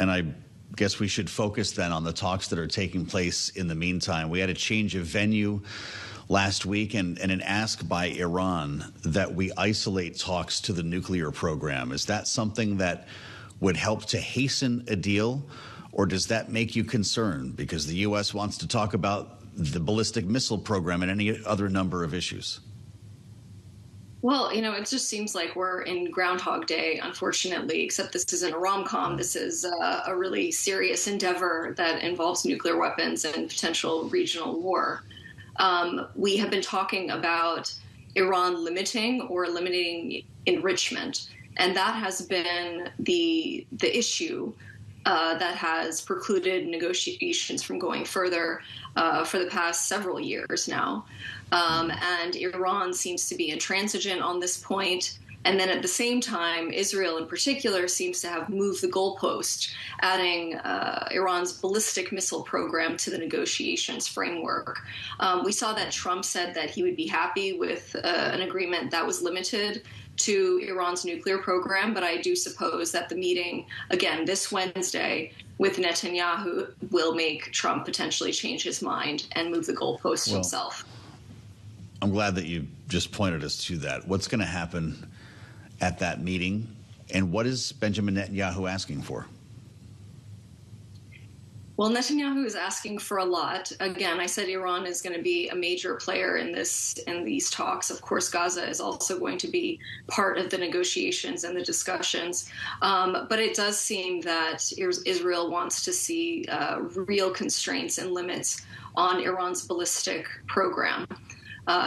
And I guess we should focus then on the talks that are taking place in the meantime. We had a change of venue last week and an ask by Iran that we isolate talks to the nuclear program. Is that something that would help to hasten a deal, or does that make you concerned because the U.S. wants to talk about the ballistic missile program and any other number of issues? Well, it just seems like we're in Groundhog Day, unfortunately, except this isn't a rom-com. This is a really serious endeavor that involves nuclear weapons and potential regional war. We have been talking about Iran limiting or eliminating enrichment, and that has been the issue that has precluded negotiations from going further for the past several years now. And Iran seems to be intransigent on this point. And then at the same time, Israel in particular seems to have moved the goalpost, adding Iran's ballistic missile program to the negotiations framework. We saw that Trump said that he would be happy with an agreement that was limited to Iran's nuclear program, but I do suppose that the meeting, again, this Wednesday with Netanyahu will make Trump potentially change his mind and move the goalpost himself. I'm glad that you just pointed us to that. What's going to happen at that meeting, and what is Benjamin Netanyahu asking for? Well, Netanyahu is asking for a lot. Again, I said Iran is going to be a major player in these talks. Of course, Gaza is also going to be part of the negotiations and the discussions. But it does seem that Israel wants to see real constraints and limits on Iran's ballistic program.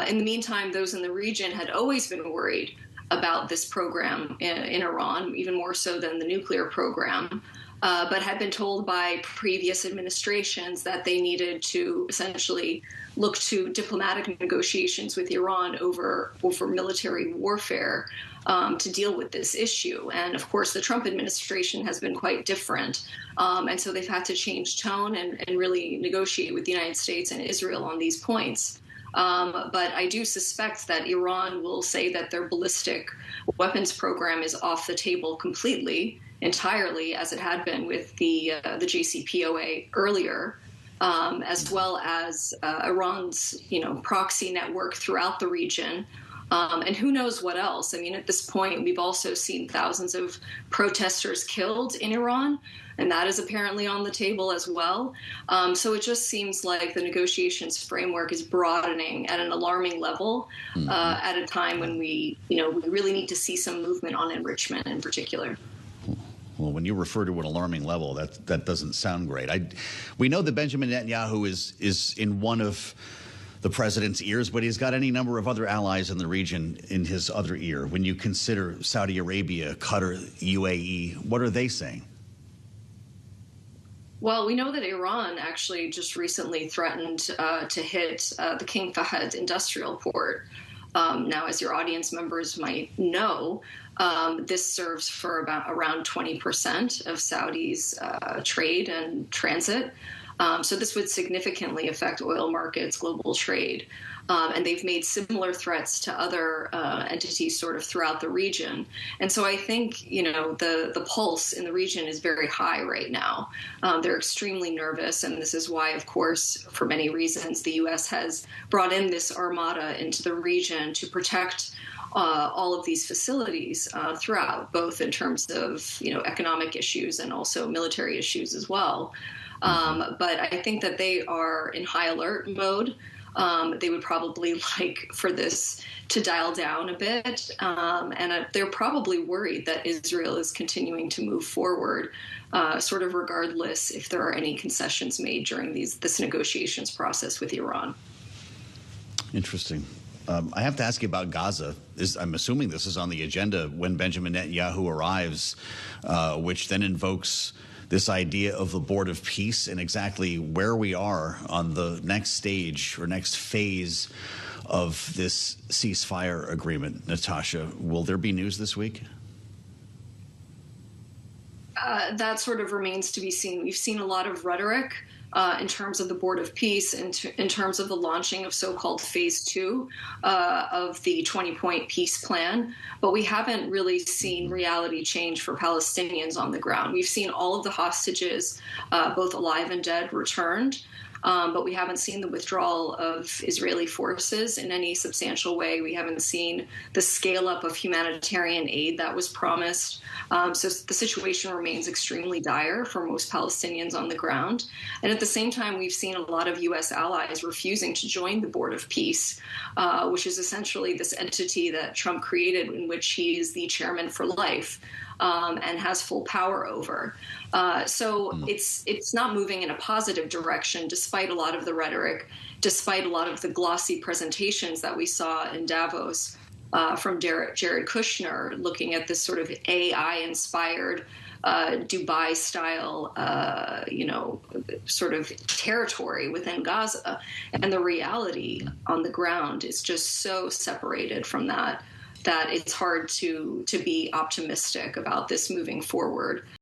In the meantime, those in the region had always been worried about this program in Iran, even more so than the nuclear program. But had been told by previous administrations that they needed to essentially look to diplomatic negotiations with Iran over military warfare to deal with this issue. And of course, the Trump administration has been quite different. And so they've had to change tone and really negotiate with the United States and Israel on these points. But I do suspect that Iran will say that their ballistic weapons program is off the table completely, entirely, as it had been with the JCPOA earlier, as well as Iran's proxy network throughout the region. And who knows what else? I mean, at this point, we've also seen thousands of protesters killed in Iran, and that is apparently on the table as well. So it just seems like the negotiations framework is broadening at an alarming level at a time when we really need to see some movement on enrichment in particular. Well, when you refer to an alarming level, that doesn't sound great. We know that Benjamin Netanyahu is in one of the president's ears, but he's got any number of other allies in the region in his other ear. When you consider Saudi Arabia, Qatar, UAE, what are they saying? Well, we know that Iran actually just recently threatened to hit the King Fahd industrial port. Now, as your audience members might know, this serves for around 20% of Saudi's trade and transit. So this would significantly affect oil markets, global trade. And they've made similar threats to other entities sort of throughout the region. And so I think, the pulse in the region is very high right now. They're extremely nervous. And this is why, of course, for many reasons, the U.S. has brought in this armada into the region to protect all of these facilities throughout, both in terms of, economic issues and also military issues as well. But I think that they are in high alert mode. They would probably like for this to dial down a bit. And they're probably worried that Israel is continuing to move forward, sort of regardless if there are any concessions made during this negotiations process with Iran. Interesting. I have to ask you about Gaza. I'm assuming this is on the agenda when Benjamin Netanyahu arrives, which then invokes this idea of the Board of Peace and exactly where we are on the next stage or next phase of this ceasefire agreement. Natasha, will there be news this week? That sort of remains to be seen. We've seen a lot of rhetoric in terms of the Board of Peace, in terms of the launching of so-called Phase 2 of the 20-point peace plan, but we haven't really seen reality change for Palestinians on the ground. We've seen all of the hostages, both alive and dead, returned. But we haven't seen the withdrawal of Israeli forces in any substantial way. We haven't seen the scale up of humanitarian aid that was promised. So the situation remains extremely dire for most Palestinians on the ground. And at the same time, we've seen a lot of U.S. allies refusing to join the Board of Peace, which is essentially this entity that Trump created in which he is the chairman for life. And has full power over. So it's not moving in a positive direction, despite a lot of the rhetoric, despite a lot of the glossy presentations that we saw in Davos from Jared Kushner, looking at this sort of AI-inspired Dubai-style, sort of territory within Gaza. And the reality on the ground is just so separated from that it's hard to be optimistic about this moving forward.